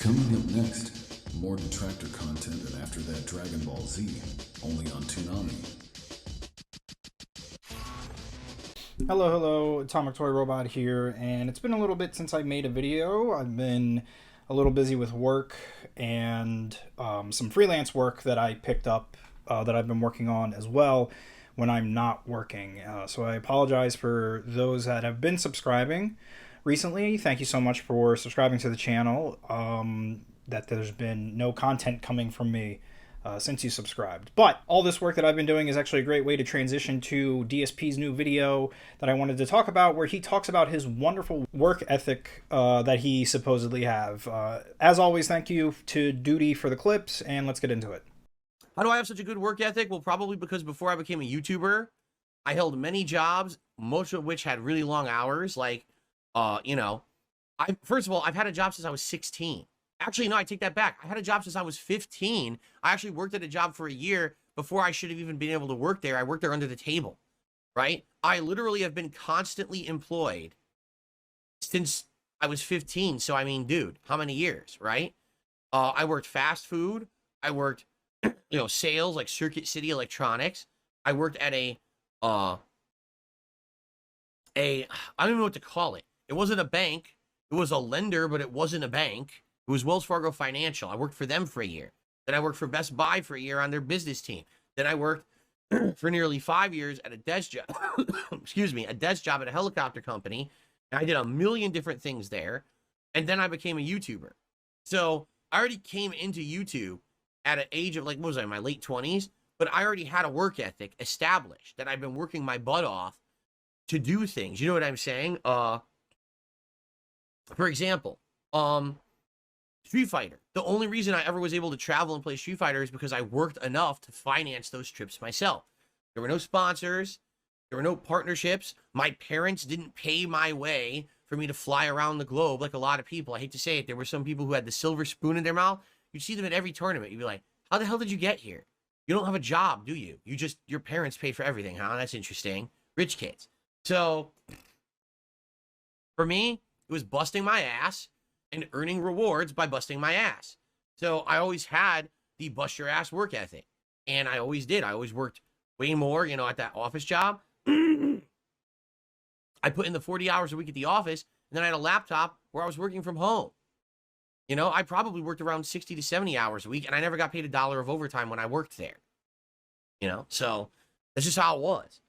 Coming up next, more detractor content and after that Dragon Ball Z, only on Toonami. Hello, Atomic Toy Robot here, and it's been a little bit since I made a video. I've been a little busy with work and some freelance work that I picked up that I've been working on as well when I'm not working. So I apologize for those that have been subscribing recently. Thank you so much for subscribing to the channel. That there's been no content coming from me since you subscribed. But all this work that I've been doing is actually a great way to transition to DSP's new video that I wanted to talk about, where he talks about his wonderful work ethic that he supposedly have. As always, thank you to Duty for the clips, and let's get into it. How do I have such a good work ethic? Well, probably because before I became a YouTuber, I held many jobs, most of which had really long hours. Like, first of all, I've had a job since I was 16. Actually, no, I take that back. I had a job since I was 15. I actually worked at a job for a year before I should have even been able to work there. I worked there under the table, right? I literally have been constantly employed since I was 15. So, I mean, dude, how many years, right? I worked fast food. I worked, sales like Circuit City Electronics. I worked at I don't even know what to call it. It wasn't a bank. It was a lender, but it wasn't a bank. It was Wells Fargo Financial. I worked for them for a year. Then I worked for Best Buy for a year on their business team. Then I worked for nearly 5 years at a desk job, a desk job at a helicopter company. And I did a million different things there. And then I became a YouTuber. So I already came into YouTube at an age of, in my late 20s? But I already had a work ethic established that I've been working my butt off to do things. You know what I'm saying? For example, Street Fighter. The only reason I ever was able to travel and play Street Fighter is because I worked enough to finance those trips myself. There were no sponsors. There were no partnerships. My parents didn't pay my way for me to fly around the globe like a lot of people. I hate to say it. There were some people who had the silver spoon in their mouth. You'd see them at every tournament. You'd be like, how the hell did you get here? You don't have a job, do you? Your parents paid for everything, huh? That's interesting. Rich kids. So, for me, it was busting my ass and earning rewards by busting my ass. So I always had the bust your ass work ethic. And I always did. I always worked way more, at that office job. I put in the 40 hours a week at the office, and then I had a laptop where I was working from home. I probably worked around 60 to 70 hours a week, and I never got paid $1 of overtime when I worked there. So that's just how it was.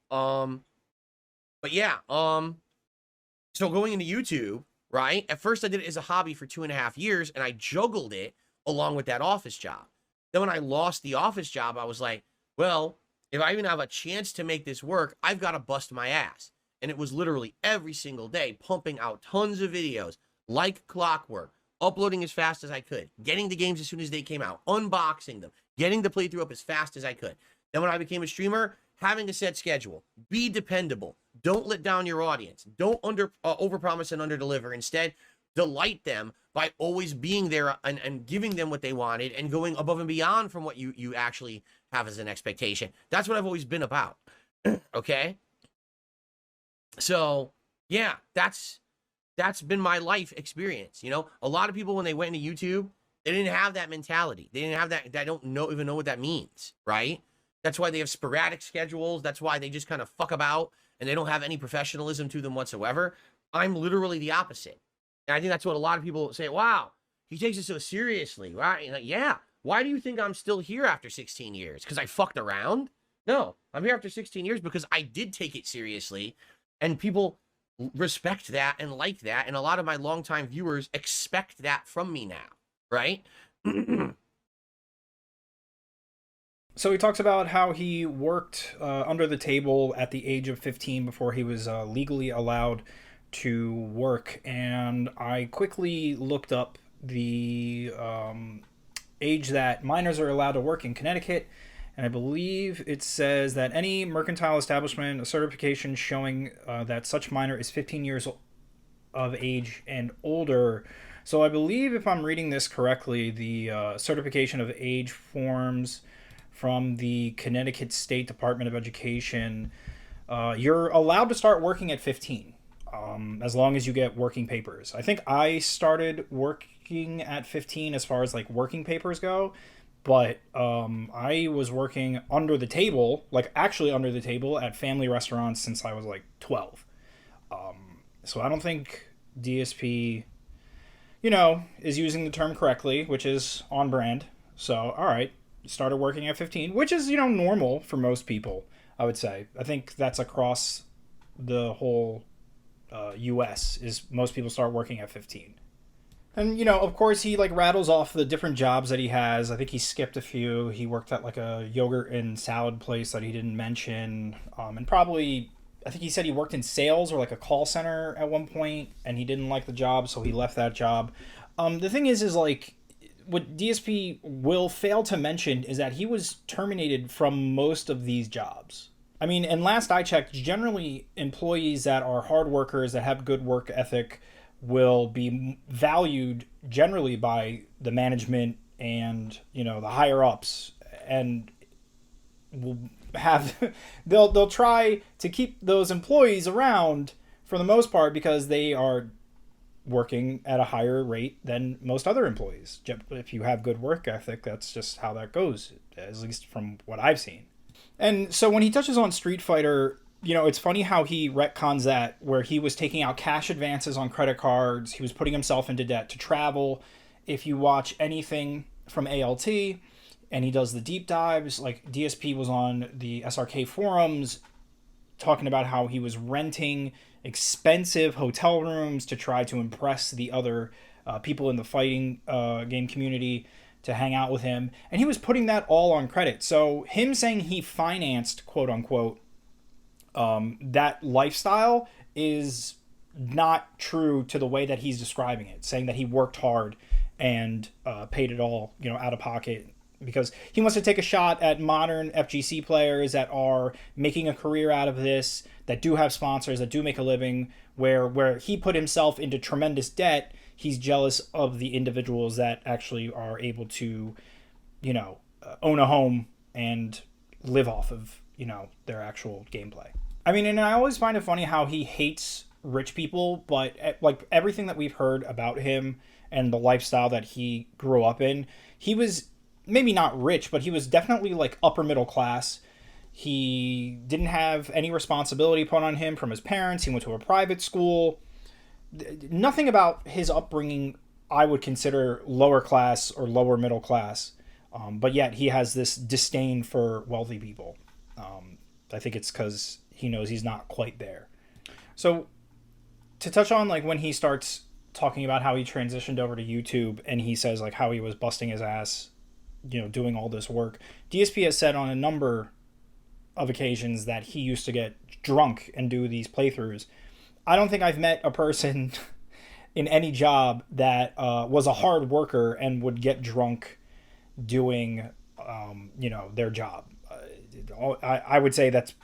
But yeah, so going into YouTube, right? At first I did it as a hobby for 2.5 years, and I juggled it along with that office job. Then when I lost the office job, I was like, well, if I even have a chance to make this work, I've got to bust my ass. And it was literally every single day pumping out tons of videos like clockwork, uploading as fast as I could, getting the games as soon as they came out, unboxing them, getting the playthrough up as fast as I could. Then when I became a streamer, having a set schedule, be dependable, don't let down your audience, don't overpromise and underdeliver. Instead, delight them by always being there and giving them what they wanted and going above and beyond from what you actually have as an expectation. That's what I've always been about. Okay? So, yeah, that's been my life experience. A lot of people, when they went into YouTube, they didn't have that mentality. They didn't have that. They don't even know what that means, right? That's why they have sporadic schedules. That's why they just kind of fuck about and they don't have any professionalism to them whatsoever. I'm literally the opposite. And I think that's what a lot of people say. Wow, he takes it so seriously, right? Like, yeah. Why do you think I'm still here after 16 years? Because I fucked around? No, I'm here after 16 years because I did take it seriously, and people respect that and like that. And a lot of my longtime viewers expect that from me now, right? So he talks about how he worked under the table at the age of 15 before he was legally allowed to work. And I quickly looked up the age that minors are allowed to work in Connecticut. And I believe it says that any mercantile establishment, a certification showing that such minor is 15 years of age and older. So I believe, if I'm reading this correctly, the certification of age forms from the Connecticut State Department of Education, you're allowed to start working at 15. as long as you get working papers. I think I started working at 15 as far as like working papers go, but I was working under the table, like actually under the table at family restaurants since I was like 12. So I don't think DSP, is using the term correctly, which is on brand. So, all right, started working at 15, which is, normal for most people, I would say. I think that's across the whole US, is most people start working at 15. And, of course, he, like, rattles off the different jobs that he has. I think he skipped a few. He worked at, like, a yogurt and salad place that he didn't mention. And probably, I think he said he worked in sales or, like, a call center at one point, and he didn't like the job, so he left that job. The thing is, like, what DSP will fail to mention is that he was terminated from most of these jobs. I mean, and last I checked, generally employees that are hard workers, that have good work ethic, will be valued generally by the management and, the higher ups, and will have they'll try to keep those employees around for the most part because they are working at a higher rate than most other employees. If you have good work ethic, that's just how that goes, at least from what I've seen. And so when he touches on Street Fighter, it's funny how he retcons that, where he was taking out cash advances on credit cards. He was putting himself into debt to travel. If you watch anything from ALT and he does the deep dives, like DSP was on the SRK forums talking about how he was renting expensive hotel rooms to try to impress the other people in the fighting game community to hang out with him. And he was putting that all on credit. So him saying he financed, quote unquote, that lifestyle is not true to the way that he's describing it, saying that he worked hard and paid it all, out of pocket, because he wants to take a shot at modern FGC players that are making a career out of this, that do have sponsors, that do make a living, where he put himself into tremendous debt. He's jealous of the individuals that actually are able to, own a home and live off of, their actual gameplay. I mean, and I always find it funny how he hates rich people, but like everything that we've heard about him and the lifestyle that he grew up in, he was maybe not rich, but he was definitely like upper middle class. He didn't have any responsibility put on him from his parents. He went to a private school. Nothing about his upbringing I would consider lower class or lower middle class, but yet he has this disdain for wealthy people. I think it's because he knows he's not quite there. So to touch on like when he starts talking about how he transitioned over to YouTube and he says like how he was busting his ass, doing all this work, DSP has said on a number of occasions that he used to get drunk and do these playthroughs. I don't think I've met a person in any job that was a hard worker and would get drunk doing, their job. I would say that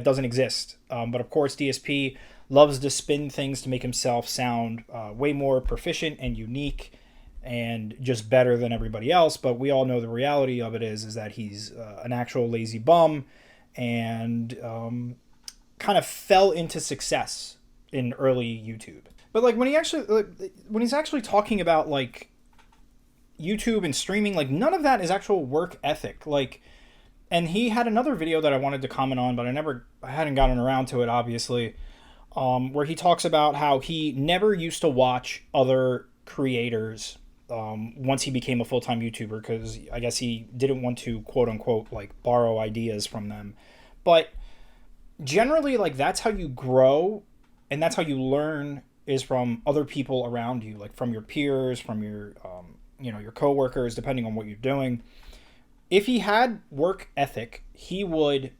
doesn't exist. But of course, DSP loves to spin things to make himself sound way more proficient and unique and just better than everybody else. But we all know the reality of it is that he's an actual lazy bum and kind of fell into success in early YouTube. But like when he's actually talking about like YouTube and streaming, like none of that is actual work ethic. Like, and he had another video that I wanted to comment on, but I hadn't gotten around to it, obviously, where he talks about how he never used to watch other creators once he became a full-time YouTuber, because I guess he didn't want to, quote unquote, like borrow ideas from them. But generally, like that's how you grow and that's how you learn, is from other people around you, like from your peers, from your, your coworkers, depending on what you're doing. If he had work ethic, he would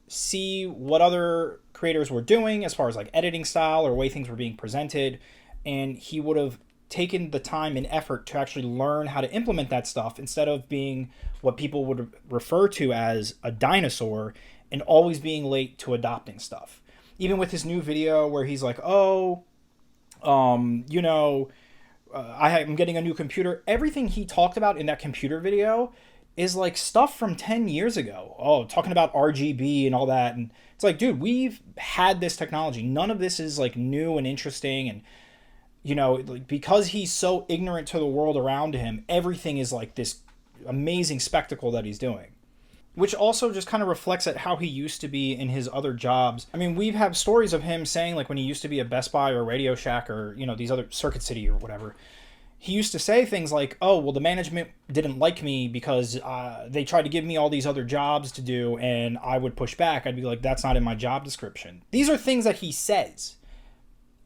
see what other creators were doing as far as like editing style or way things were being presented, and he would have taken the time and effort to actually learn how to implement that stuff instead of being what people would refer to as a dinosaur and always being late to adopting stuff. Even with his new video where he's like, I'm getting a new computer. Everything he talked about in that computer video is like stuff from 10 years ago. Oh, talking about RGB and all that. And It's like, dude, we've had this technology. None of this is like new and interesting. And, you know, like, because he's so ignorant to the world around him, everything is like this amazing spectacle that he's doing. Which also just kind of reflects at how he used to be in his other jobs. I mean, we've had stories of him saying, like, when he used to be at Best Buy or Radio Shack or, you know, these other Circuit City or whatever, he used to say things like, oh, well, the management didn't like me because they tried to give me all these other jobs to do, and I would push back. I'd be like, that's not in my job description. These are things that he says.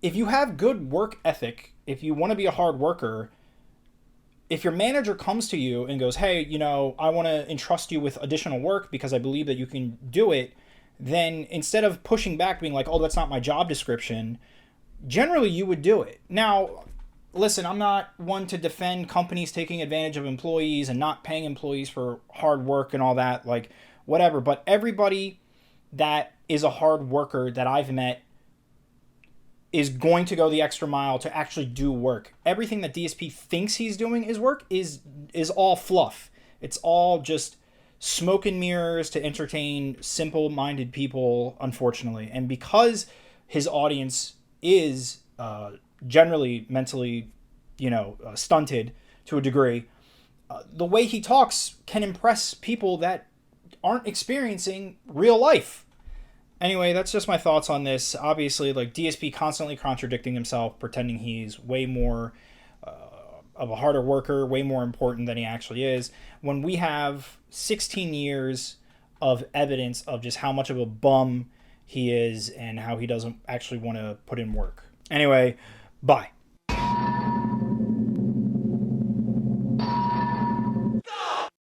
If you have good work ethic, if you want to be a hard worker, if your manager comes to you and goes, hey, you know, I want to entrust you with additional work because I believe that you can do it, then instead of pushing back, being like, oh, that's not my job description, generally you would do it. Now, listen, I'm not one to defend companies taking advantage of employees and not paying employees for hard work and all that, like, whatever. But everybody that is a hard worker that I've met is going to go the extra mile to actually do work. Everything that DSP thinks he's doing is work is all fluff. It's all just smoke and mirrors to entertain simple-minded people, unfortunately. And because his audience is generally mentally, you know, stunted to a degree, the way he talks can impress people that aren't experiencing real life. Anyway, that's just my thoughts on this. Obviously, like, DSP constantly contradicting himself, pretending he's way more of a harder worker, way more important than he actually is, when we have 16 years of evidence of just how much of a bum he is and how he doesn't actually want to put in work. Anyway, bye.